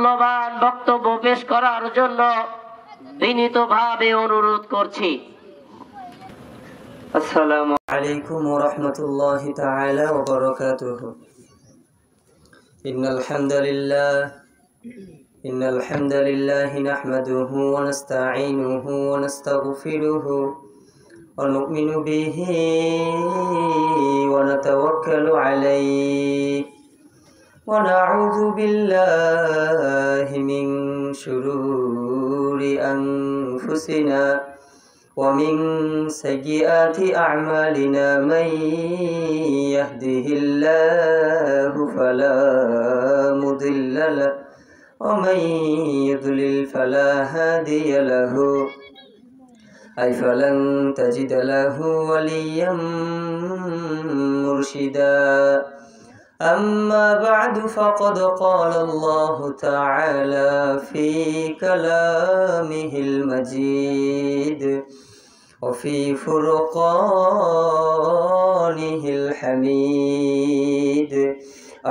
মূল্যবান বক্তব্য পেশ করার জন্য বিনীতভাবে অনুরোধ করছি। আসসালামু আলাইকুম ওয়া রাহমাতুল্লাহি তাআলা ওয়া বারাকাতুহু। ইন্নাল হামদালিল্লাহি নাহমাদুহু ওয়া নাস্তাঈনুহু ওয়া নাস্তাগফিরুহু ওয়া নু'মিনু বিহি ওয়া নাতাওয়াক্কালু আলাইহি ওয়া না'উযু বিল্লাহি মিন শুরুরি আনফুসিনা ومن سيئات أعمالنا من يهده الله فلا مضل له ومن يضلل فلا هادي له أي فلن تجد له وليا مرشدا أما بعد فقد قال الله تعالى في كلامه المجيد وفي فرقانه الحميد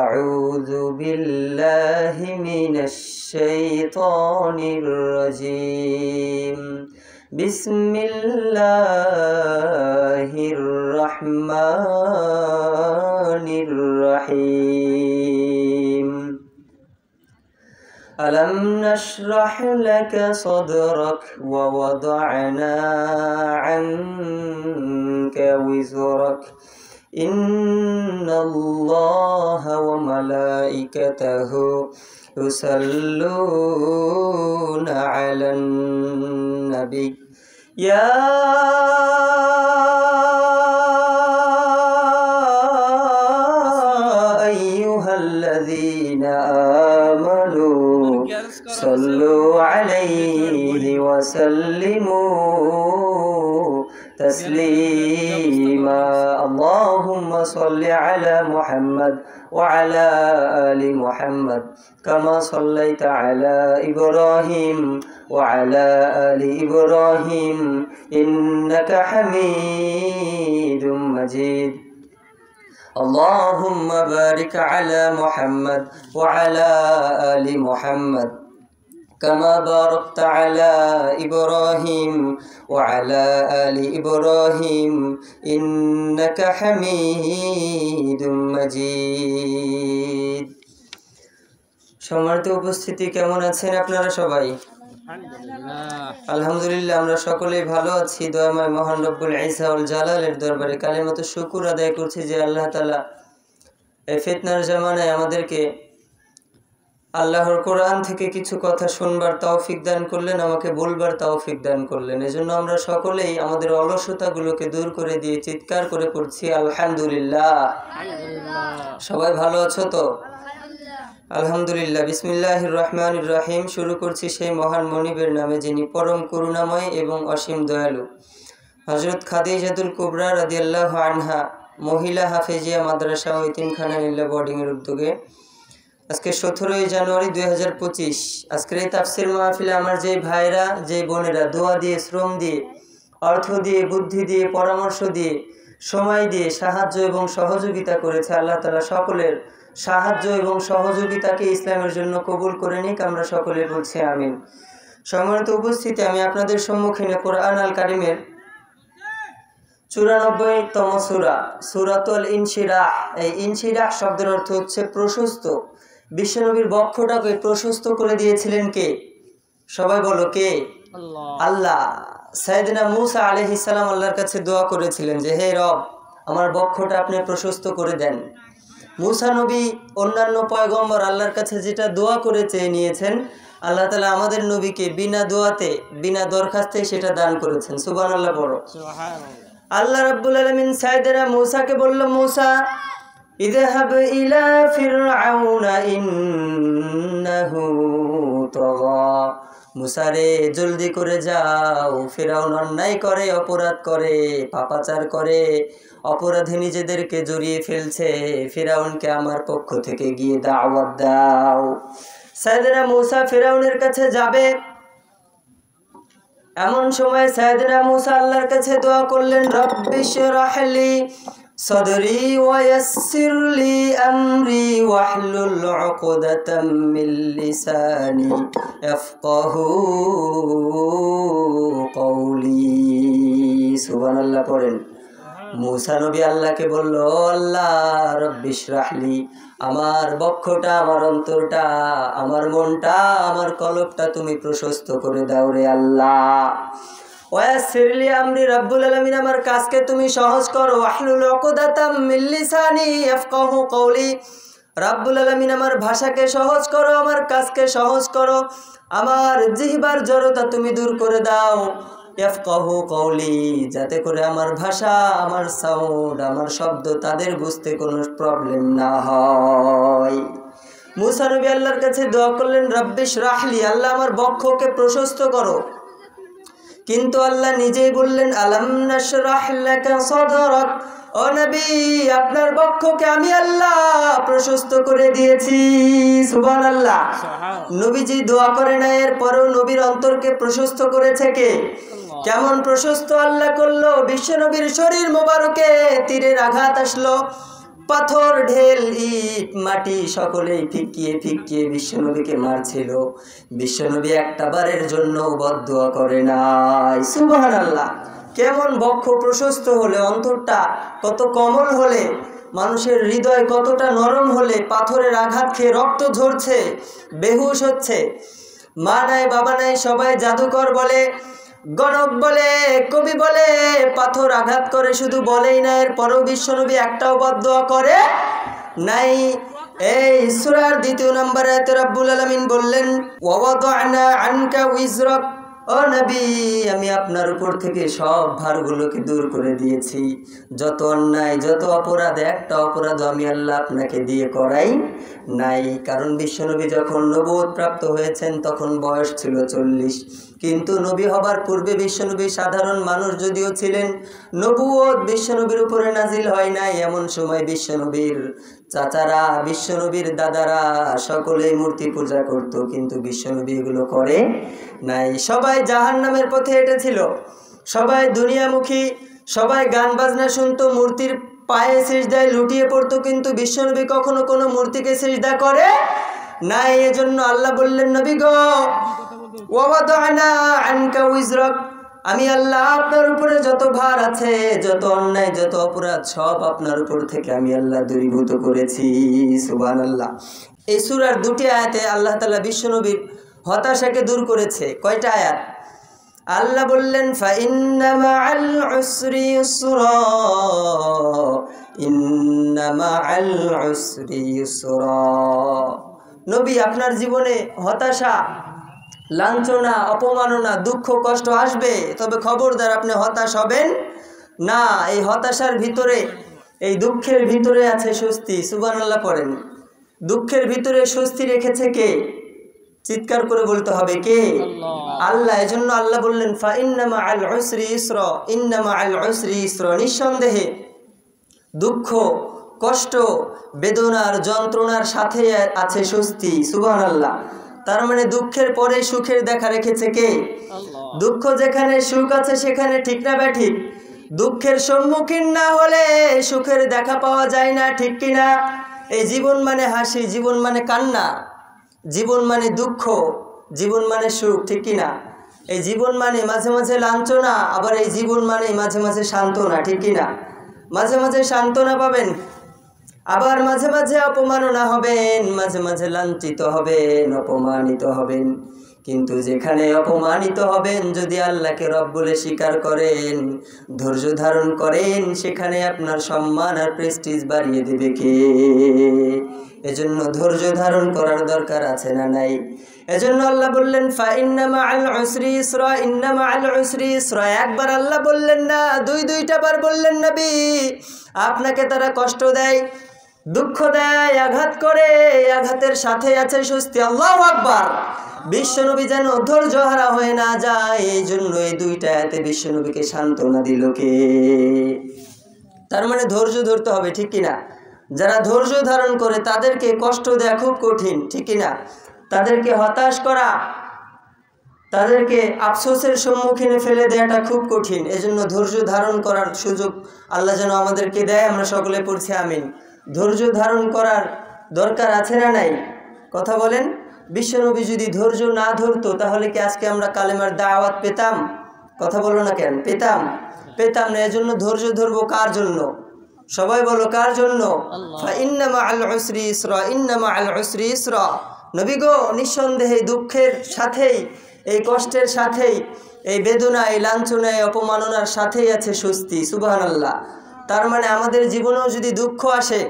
أعوذ بالله من الشيطان الرجيم بسم الله الرحمن الرحيم ألم نشرح لك صدرك ووضعنا عنك وزرك إن الله وملائكته يصلون على النبي يا أيها الذين آمنوا صلوا عليه وسلموا تسليما اللهم صل على محمد وعلى آل محمد كما صليت على إبراهيم وعلى آل إبراهيم إنك حميد مجيد اللهم بارك على محمد وعلى آل محمد كما باركت على إبراهيم وعلى آل إبراهيم إنك حميد مجيد সম্মানিত উপস্থিতি, কেমন আছেন আপনারা সবাই? আলহামদুলিল্লাহ, আমরা সকলেই ভালো আছি। দয়াময় মহান রব্বুল ইজ্জাতুল জালালের দরবারে কালিমাতু শুকর আদায় করছি যে আল্লাহ তাআলা এই ফিতনার জামানায় আমাদেরকে আল্লাহর কোরআন থেকে কিছু কথা শুনবার তৌফিক দান করলেন, আমাকে বলবার তৌফিক দান করলেন। এজন্য আমরা সকলেই আমাদের অলসতাগুলোকে দূর করে দিয়ে চিৎকার করে পড়ছি আলহামদুলিল্লাহ। সবাই ভালো আছো তো? আলহামদুলিল্লাহ। বিসমিল্লাহির রহমানির রহিম। শুরু করছি সেই মহান মনিবের নামে যিনি পরম করুণাময় এবং অসীম দয়ালু। হযরত খাদিজাতুল কুবরা রাদিয়াল্লাহু আনহা মহিলা হাফেজিয়া মাদ্রাসা ও ইতিমখানা নীলা বোর্ডিংয়ের উদ্যোগে আজকে 17 জানুয়ারি 2025 আজকের এই তাফসীর মাহফিলে আমার যে ভাইরা, যে বোনেরা দোয়া দিয়ে, শ্রম দিয়ে, অর্থ দিয়ে, বুদ্ধি দিয়ে, পরামর্শ দিয়ে, সময় দিয়ে সাহায্য এবং সহযোগিতা করেছে, আল্লাহ তাআলা সকলের সাহায্য এবং সহযোগিতাকে ইসলামের জন্য কবুল করে নিক। আমরা সকলে বলছি আমিন। সম্মানিত উপস্থিতি, আমি আপনাদের সম্মুখীনে কোরআন আল কারিমের 94তম সূরা সূরাতুল ইনশিরাহ। এই ইনশিরাহ শব্দের অর্থ হচ্ছে প্রশস্ত। বিশ্বনবীর বক্ষটাকে প্রশস্ত করে দিয়েছিলেন কে? সবাই বলো কে? আল্লাহ। সাইয়েদনা মূসা আলাইহিস সালাম আল্লাহর কাছে দোয়া করেছিলেন যে হে রব, আমার বক্ষটা আপনি প্রশস্ত করে দেন। মূসা নবী অন্যান্য পয়গম্বর আল্লাহর কাছে যেটা দোয়া করে চেয়ে নিয়েছেন, আল্লাহ তাআলা আমাদের নবীকে বিনা দোয়াতে, বিনা দরখাস্তে সেটা দান করেছেন। সুবহানাল্লাহ বলো। আল্লাহ রাব্বুল আলামিন সাইয়েদনা মূসাকে বলল, মূসা ইযহাব ইলা ফিরআউনা ইন্নাহু তাগা। মূসা রে, জলদি করে যাও, ফিরআউন অন্যায় করে, অপরাধ করে, পাপাচার করে, অপরাধে নিজেদেরকে জড়িয়ে ফেলছে। ফিরআউনকে আমার পক্ষ থেকে গিয়ে দাওয়াত দাও। সাইয়েদনা মূসা ফিরআউনের কাছে যাবে। এমন সময় সাইয়েদনা মূসা আল্লাহর কাছে দোয়া করলেন, রব্বিশরাহ লি صدري ويسر لي أمري واحلل عقدة من لساني يفقهوا قولي সুবহান আল্লাহ পড়েন। মূসা নবী আল্লাহকে বলল, আল্লাহ রব্বিশ রাহলি, আমার বক্ষটা, আমার অন্তরটা, আমার মনটা, আমার কলবটা তুমি প্রশস্ত করে দাও রে আল্লাহ। ওয়াসিরলি আমরি, রব্বুল আলামিন আমার কাজকে তুমি সহজ করো। ওয়াহলুল উকদাতাম মিন লিসানি ইয়াফকাহু কওলি, রব্বুল আলামিন আমার ভাষাকে সহজ করো, আমার কাজকে সহজ করো, আমার জিহ্বার জড়তা তুমি দূর করে দাও। ইয়াফকাহু কওলি, যাতে করে আমার ভাষা, আমার সাউন্ড, আমার শব্দ তাদের বুঝতে কোনো প্রবলেম না হয়। মূসা নবী আল্লাহর কাছে দোয়া করলেন, রব্বিশ রাহলি, আল্লাহ আমার বক্ষকে প্রশস্ত করো। কিন্তু আল্লাহ নিজেই বললেন, আলাম নাশরাহ লাকা সাদরাক, ও নবী আপনার বক্ষকে আমি আল্লাহ প্রশস্ত করে দিয়েছি। সুবহানাল্লাহ। নবীজি দোয়া করে না, এরপরও নবীর অন্তরকে প্রশস্ত করেছে কে? কেমন প্রশস্ত আল্লাহ করলো? বিশ্ব নবীর শরীর মোবারকে তীরের আঘাত আসলো, পাথর, ঢেল, ইট, মাটি সকলেই ফিকিয়ে ফিকিয়ে বিশ্বনবীকে মারছিল। বিশ্বনবী একটা বারের জন্য বদদুয়া করে নাই। সুবহানাল্লাহ। কেমন বক্ষ প্রশস্ত হলে, অন্তরটা কত কোমল হলে, মানুষের হৃদয় কতটা নরম হলে, পাথরের আঘাত খেয়ে রক্ত ঝরছে, বেহুশ হচ্ছে, মা নাই বাবা নাই, সবাই জাদুকর বলে, গণক বলে, কবি বলে, পাথর আঘাত করে, শুধু বলেই না, এরপরও বিশ্বনবী একটাও বদদুয়া করে নাই। এই সূরার 2 নম্বর আয়াতে রব্বুল আলামিন বললেন, ওয়াওয়াদানা আনকা উইজরাক, ও নবী আমি আপনার উপর থেকে সব ভারগুলোকে দূর করে দিয়েছি। যত অন্যায়, যত অপরাধ, একটা অপরাধ আমি আল্লাহ আপনাকে দিয়ে করাই নাই। কারণ বিশ্বনবী যখন নবুয়ত প্রাপ্ত হয়েছেন তখন বয়স ছিল 40, কিন্তু নবী হবার পূর্বে বিশ্বনবী সাধারণ মানুষ যদিও ছিলেন, নবুয়ত বিশ্বনবীর উপরে নাজিল হয় নাই। এমন সময় বিশ্বনবীর চাচারা, বিশ্বনবীর দাদারা সকলেই মূর্তি পূজা করত, কিন্তু বিশ্বনবী এগুলো করে নাই। সবাই জাহান্নামের পথে হেঁটেছিল, সবাই দুনিয়ামুখী, সবাই গান বাজনা শুনতো, মূর্তির পায়ে সিজদায় লুটিয়ে পড়তো, কিন্তু বিশ্বনবী কখনো কোনো মূর্তিকে সিজদা করে নাই। এজন্য আল্লাহ বললেন, নবী গো, ওয়াওয়াদানা আনকা উইজরাক, আমি আল্লাহ আপনার উপরে যত ভার আছে, যত অন্যায়, যত অপরাধ, সব আপনার উপর থেকে আমি আল্লাহ দূরীভূত করেছি। সুবহানাল্লাহ। এই সূরার 2টি আয়াতে আল্লাহ তাআলা বিশ্বনবীর হতাশাকে দূর করেছে। কয়টা আয়াত? আল্লাহ বললেন, ফাইন্না মাআল উসরি ইউসরা, ইন্না মাআল উসরি ইউসরা। নবী আপনার জীবনে হতাশা, লাঞ্ছনা, অপমাননা, দুঃখ, কষ্ট আসবে, তবে খবরদার আপনি হতাশ হবেন না। এই হতাশার ভিতরে, এই দুঃখের ভিতরে আছে স্বস্তি। সুবহানাল্লাহ পড়েন। দুঃখের ভিতরে স্বস্তি রেখেছে কে? চিৎকার করে বলতে হবে, কে? আল্লাহ। এজন্য আল্লাহ বললেন, ফাইন্না মাআল উসরি ইউসরা, ইন্না মাআল উসরি ইউসরা, নিঃসন্দেহে দুঃখ, কষ্ট, বেদনার, যন্ত্রণার সাথে আছে স্বস্তি। সুবহানাল্লাহ। তার মানে দুঃখের পরে সুখের দেখা রেখেছে কে? দুঃখ যেখানে সুখ আছে সেখানে, ঠিক না ব্যাঠিক? দুঃখের সম্মুখীন না হলে সুখের দেখা পাওয়া যায় না, ঠিক কিনা? এই জীবন মানে হাসি, জীবন মানে কান্না, জীবন মানে দুঃখ, জীবন মানে সুখ, ঠিক কিনা? এই জীবন মানে মাঝে মাঝে লাঞ্ছনা, আবার এই জীবন মানে মাঝে মাঝে সান্ত্বনা, ঠিক কিনা? মাঝে মাঝে সান্ত্বনা পাবেন, আবার মাঝে মাঝে অপমাননা হবেন, মাঝে মাঝে লাঞ্ছিত হবেন, অপমানিত হবেন। কিন্তু যেখানে অপমানিত হবেন, যদি আল্লাহকে রব বলে স্বীকার করেন, ধৈর্য ধারণ করেন, সেখানে আপনার সম্মান আর প্রেস্টিজ বাড়িয়ে দেবে কে? এজন্য ধৈর্য ধারণ করার দরকার আছে না নাই? এজন্য আল্লাহ বললেন, ফাইন্না মাআল উসরি ইউসরা, ইন্না মাআল উসরি ইউসরা। একবার আল্লাহ বললেন না, দুইটা বার বললেন। নবী আপনাকে তারা কষ্ট দেয়, দুঃখ দেয়, আঘাত করে, আঘাতের সাথে আছে স্বস্তি। আল্লাহু আকবার। বিশ্বনবী যেন ধৈর্য হারা হয়ে না যায়, এই জন্য এই 2টা আয়াতে বিশ্বনবীকে সান্ত্বনা দিল কে? তার মানে ধৈর্য ধরতে হবে, ঠিক কিনা? যারা ধৈর্য ধারণ করে তাদেরকে কষ্ট দেওয়া খুব কঠিন, ঠিক কিনা? তাদেরকে হতাশ করা, তাদেরকে আফসোসের সম্মুখীনে ফেলে দেওয়াটা খুব কঠিন। এজন্য ধৈর্য ধারণ করার সুযোগ আল্লাহ যেন আমাদেরকে দেয়। আমরা সকলে পড়ছি আমিন। ধৈর্য ধারণ করার দরকার আছে না নাই? কথা বলেন। বিশ্বনবী যদি ধৈর্য না ধরতো তাহলে কি আজকে আমরা কালেমার দাওয়াত পেতাম? কথা বলো না কেন? পেতাম না। এজন্য ধৈর্য ধরবো কার জন্য? সবাই বলো কার জন্য? ইন্না মাআল উসরি ইসরা, ইন্না মাআল উসরি ইসরা। নবী গো, নিঃসন্দেহে দুঃখের সাথেই, এই কষ্টের সাথেই, এই বেদনা, এই লাঞ্ছনা, এই অপমাননার সাথেই আছে স্বস্তি। সুবহানাল্লাহ। তার মানে আমাদের জীবনেও যদি দুঃখ আসে,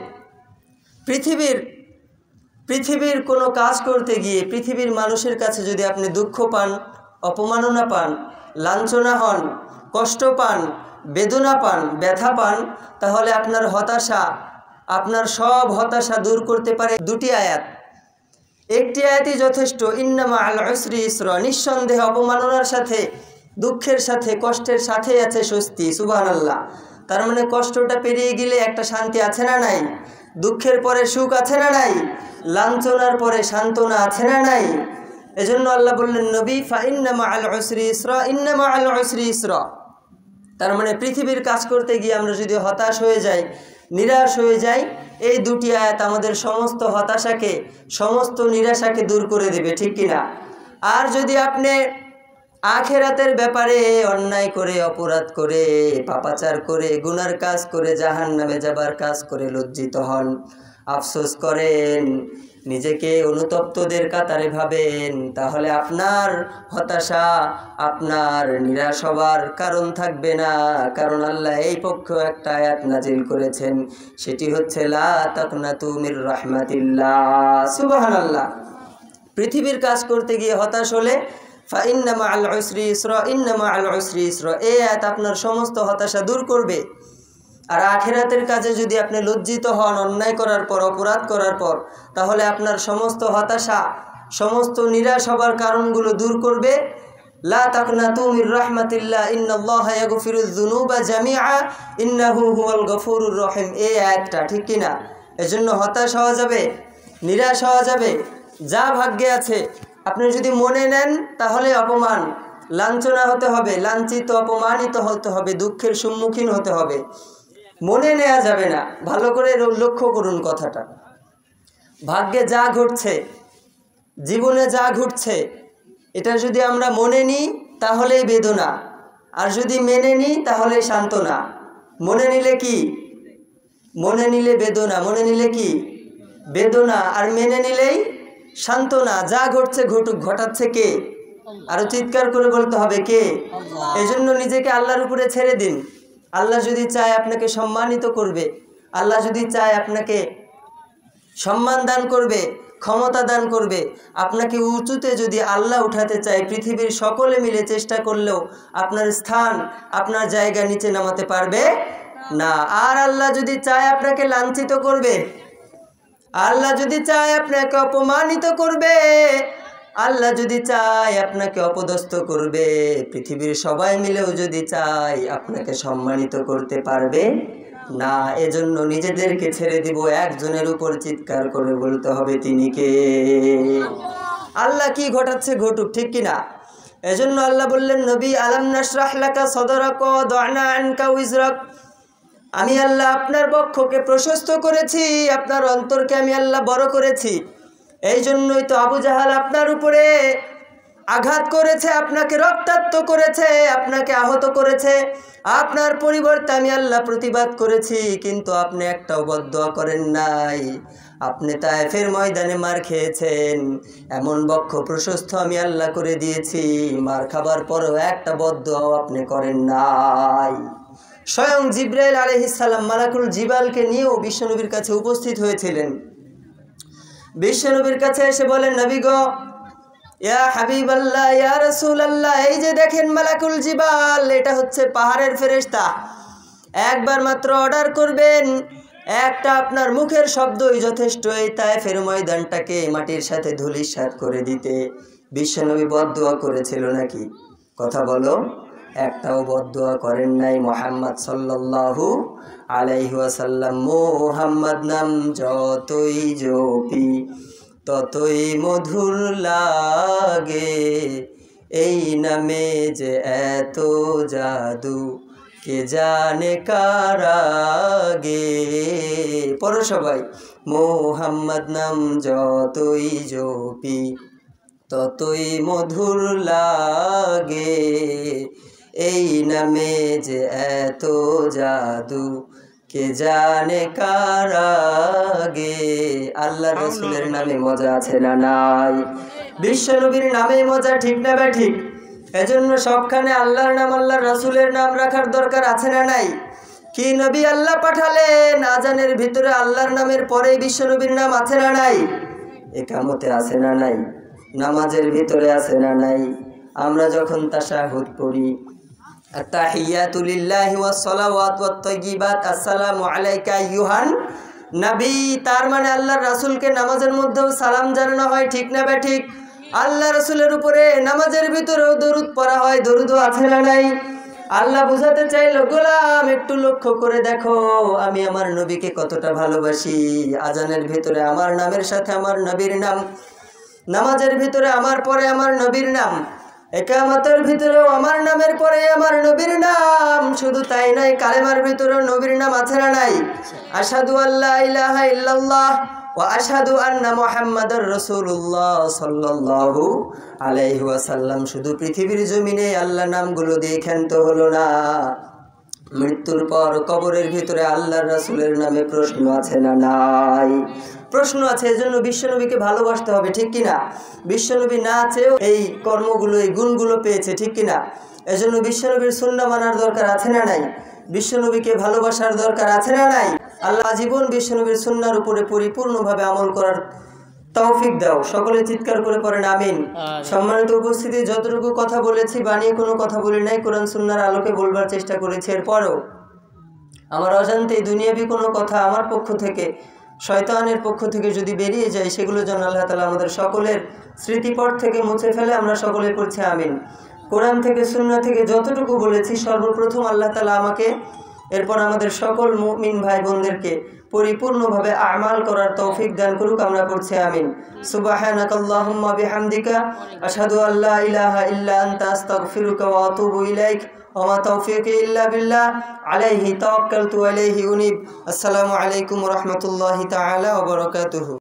পৃথিবীর কোনো কাজ করতে গিয়ে পৃথিবীর মানুষের কাছে যদি আপনি দুঃখ পান, অপমাননা পান, লাঞ্ছনা হন, কষ্ট পান, বেদনা পান, ব্যথা পান, তাহলে আপনার সব হতাশা দূর করতে পারে দুটি আয়াত। একটি আয়াতই যথেষ্ট, ইন্না মাআল উসরি ইসরা। নিঃসন্দেহে অপমাননার সাথে, দুঃখের সাথে, কষ্টের সাথে আছে স্বস্তি। সুবহানাল্লাহ। তার মানে কষ্টটা পেরিয়ে গেলে একটা শান্তি আছে না নাই? দুঃখের পরে সুখ আছে না নাই? লাঞ্ছনার পরে সান্ত্বনা আছে না নাই? এজন্য আল্লাহ বললেন, নবী ইন্না মাআল উসরি ইসরা, ইন্না মাআল উসরি ইসরা। তার মানে পৃথিবীর কাজ করতে গিয়ে আমরা যদি হতাশ হয়ে যাই, নিরাশ হয়ে যাই, এই দুটি আয়াত আমাদের সমস্ত হতাশাকে, সমস্ত নিরাশাকে দূর করে দেবে, ঠিক কিনা? আর যদি আপনি আখেরাতের ব্যাপারে অন্যায় করে, অপরাধ করে, পাপাচার করে, গুনার কাজ করে, জাহান্নামে যাবার কাজ করে লজ্জিত হন, আফসোস করেন, নিজেকে অনুতপ্তদের কাতারে ভাবেন, তাহলে আপনার হতাশা, আপনার নিরাশ হবার কারণ থাকবে না। কারণ আল্লাহ এই পক্ষে একটা আয়াত নাজিল করেছেন, সেটি হচ্ছে লা তাকনাতু মির রাহমাতিল্লাহ। সুবহানাল্লাহ। পৃথিবীর কাজ করতে গিয়ে হতাশ হলে ইন্না মাআল উসরি ইসরা, ইন্না মাআল উসরি ইসরা, এই আয়াত আপনার সমস্ত হতাশা দূর করবে। আর আখিরাতের কাজে যদি আপনি লজ্জিত হন অন্যায় করার পর, অপরাধ করার পর, তাহলে আপনার সমস্ত হতাশা, সমস্ত নিরাশ হবার কারণগুলো দূর করবে। লা তাকনাতু মির রাহমাতিল্লাহ ইন্নাল্লাহা ইয়াগফিরুয যুনুবা জামিআ ইন্নাহু হুয়াল গফুরুর রহিম। এই আয়াতটা, ঠিক কিনা? এজন্য হতাশ হওয়া যাবে, নিরাশ হওয়া যাবে, যা ভাগ্যে আছে আপনি যদি মনে নেন তাহলে অপমান, লাঞ্ছনা হতে হবে, লাঞ্ছিত, অপমানিত হতে হবে, দুঃখের সম্মুখীন হতে হবে। মনে নেওয়া যাবে না। ভালো করে লক্ষ্য করুন কথাটা। ভাগ্যে যা ঘটছে, জীবনে যা ঘটছে, এটা যদি আমরা মনে নিই তাহলেই বেদনা, আর যদি মেনে নিই তাহলে সান্ত্বনা। মনে নিলে কি? মনে নিলে বেদনা, মনে নিলে কি? বেদনা। আর মেনে নিলেই সান্ত্বনা। যা ঘটছে ঘটুক, ঘটাচ্ছে কে? আরো চিৎকার করে বলতে হবে কে? এজন্য নিজেকে আল্লাহর উপরে ছেড়ে দিন। আল্লাহ যদি চায় আপনাকে সম্মানিত করবে, আল্লাহ যদি চায় আপনাকে সম্মান দান করবে, ক্ষমতা দান করবে। আপনাকে উঁচুতে যদি আল্লাহ উঠাতে চায়, পৃথিবীর সকলে মিলে চেষ্টা করলেও আপনার স্থান, আপনার জায়গা নিচে নামাতে পারবে না। আর আল্লাহ যদি চায় আপনাকে লাঞ্ছিত করবে, আল্লাহ যদি চায় আপনাকে অপমানিত করবে, আল্লাহ যদি চায় আপনাকে অপদস্থ করবে, পৃথিবীর সবাই মিলেও যদি চায় আপনাকে সম্মানিত করতে পারবে না। এজন্য নিজেদেরকে ছেড়ে দিব একজনের উপর, চিৎকার করে বলতে হবে তিনি কে? আল্লাহ কি ঘটাচ্ছে ঘটুক, ঠিক কিনা? এজন্য আল্লাহ বললেন, নবী আলাম নাশরাহ লাকা সাদরাক ওয়া দানা আনকা উজরাক। আমি আল্লাহ আপনার বক্ষকে প্রশস্ত করেছি, আপনার অন্তরকে আমি আল্লাহ বড় করেছি। এই জন্যই তো আবু জাহাল আপনার উপরে আঘাত করেছে, আপনাকে রক্তাক্ত করেছে, আপনাকে আহত করেছে। আপনার পরিবর্তে আমি আল্লাহ প্রতিবাদ করেছি, কিন্তু আপনি একটাও বদদুয়া করেন নাই। আপনি তায়েফের ময়দানে মার খেয়েছেন, এমন বক্ষ প্রশস্ত আমি আল্লাহ করে দিয়েছি, মার খাবার পরেও একটা বদদুয়াও আপনি করেন নাই। স্বয়ং জিবরাইল আলাইহিস সালাম মালাকুল জিবালকে নিয়েও বিশ্বনবীর কাছে উপস্থিত হয়েছিলেন। বিশ্বনবীর কাছে এসে বলেন, নবী গো, ইয়া হাবিবাল্লাহ, ইয়া রাসূলুল্লাহ, এই যে দেখেন মালাকুল জিবাল, এটা হচ্ছে পাহাড়ের ফেরেশতা। একবার মাত্র অর্ডার করবেন, একটা আপনার মুখের শব্দই যথেষ্ট এই তায়েফের ময়দানটাকে মাটির সাথে ধূলিসাৎ করে দিতে। বিশ্বনবী বদদুয়া করেছিল নাকি? কথা বলো। একটাও বদদুয়া করেন নাই। মুহাম্মদ সাল্লাল্লাহু আলাইহি ওয়াসাল্লাম, মুহাম্মদ নাম যতই জপি ততই মধুর লাগে, এই নামে যে এত জাদু, কে জানে কার আগে। পড়ো সবাই। মোহাম্মদ নাম যতই জপি ততই মধুর লাগে, এই নামে যে এত জাদু, কে জানে কার আগে। আল্লাহ রসুলের নামে মজা আছে না নাই? বিশ্বনবীর নামে মজা, ঠিক না বা ঠিক? এজন্য সবখানে আল্লাহর নাম, আল্লাহর রসুলের নাম রাখার দরকার আছে না নাই? কি নবী আল্লাহ পাঠালেন, আজানের ভিতরে আল্লাহর নামের পরে বিশ্বনবীর নাম আছে না নাই? একামতে আছে না নাই? নামাজের ভিতরে আছে না নাই? আমরা যখন তাশাহুদ পড়ি, আত্তাহিয়াতু লিল্লাহি ওয়াস সালাওয়াতু ওয়াত তাইয়্যিবাত, আসসালামু আলাইকা আইয়ুহান নবী, তার মানে আল্লাহর রাসূলকে নামাজের মধ্যেও সালাম জানানো হয়, ঠিক না বা ঠিক? আল্লাহ রাসূলের উপরে নামাজের ভিতরেও দরুদ পড়া হয়, দরুদও আছে না নাই? আল্লাহ বুঝাতে চাইল, গোলাম একটু লক্ষ্য করে দেখো আমি আমার নবীকে কতটা ভালোবাসি। আজানের ভিতরে আমার নামের সাথে আমার নবীর নাম, নামাজের ভিতরে আমার পরে আমার নবীর নাম, একামতের ভিতরেও আমার নামের পরে আমার নবীর নাম। শুধু তাই নয়, কালেমার ভিতরেও নবীর নাম আছে না নাই? আশহাদু আল্লা ইলাহা ইল্লাল্লাহ ওয়া আশহাদু আন্না মুহাম্মাদুর রাসূলুল্লাহ সাল্লাল্লাহু আলাইহি ওয়াসাল্লাম। শুধু পৃথিবীর জমিনে আল্লাহ নামগুলো দিয়ে ক্ষান্ত হলো না, মৃত্যুর পর কবরের ভিতরে আল্লাহর রাসূলের নামে প্রশ্ন আছে না নাই? প্রশ্ন আছে। এজন্য বিশ্বনবীকে ভালোবাসতে হবে, ঠিক কিনা? বিশ্বনবী না চেয়েও এই কর্মগুলো, এই গুণগুলো পেয়েছে, ঠিক কিনা? এজন্য বিশ্বনবীর সুন্নাহ মানার দরকার আছে না নাই? বিশ্বনবীকে ভালোবাসার দরকার আছে না নাই? আল্লাহ জীবন বিশ্বনবীর সুন্নাহর উপরে পরিপূর্ণভাবে আমল করার তৌফিক দাও। সকলে চিৎকার করে পড়েন আমিন। সম্মানিত উপস্থিতি, যতটুকু কথা বলেছি বানিয়ে কোনো কথা বলি নাই, কোরআন সুন্নাহর আলোকে বলবার চেষ্টা করেছি। এরপরও আমার অজান্তে দুনিয়াবি কোনো কথা আমার পক্ষ থেকে, শয়তানের পক্ষ থেকে যদি বেরিয়ে যায়, সেগুলো যেন আল্লাহ তাআলা আমাদের সকলের স্মৃতিপট থেকে মুছে ফেলে। আমরা সকলে পড়ছি আমিন। কোরআন থেকে সুন্নাহ থেকে যতটুকু বলেছি, সর্বপ্রথম আল্লাহ তাআলা আমাকে, এরপর আমাদের সকল মুমিন ভাই বোনদেরকে পরিপূর্ণভাবে আমাল করার তৌফিক দান করুক। আমরা পড়ছি আমিন। সুবহানাকাল্লাহুম্মা বিহামদিকা আশহাদু আল্লা ইলাহা ইল্লা আনতা আস্তাগফিরুকা ওয়া আতুবু ইলাইক ওয়া মা তাওফীকি ইল্লা বিল্লাহ আলাইহি তাওয়াক্কালতু ওয়া ইলাইহি উনীব। আসসালামু আলাইকুম ওয়া রাহমাতুল্লাহি তাআলা ওয়া বারাকাতুহু।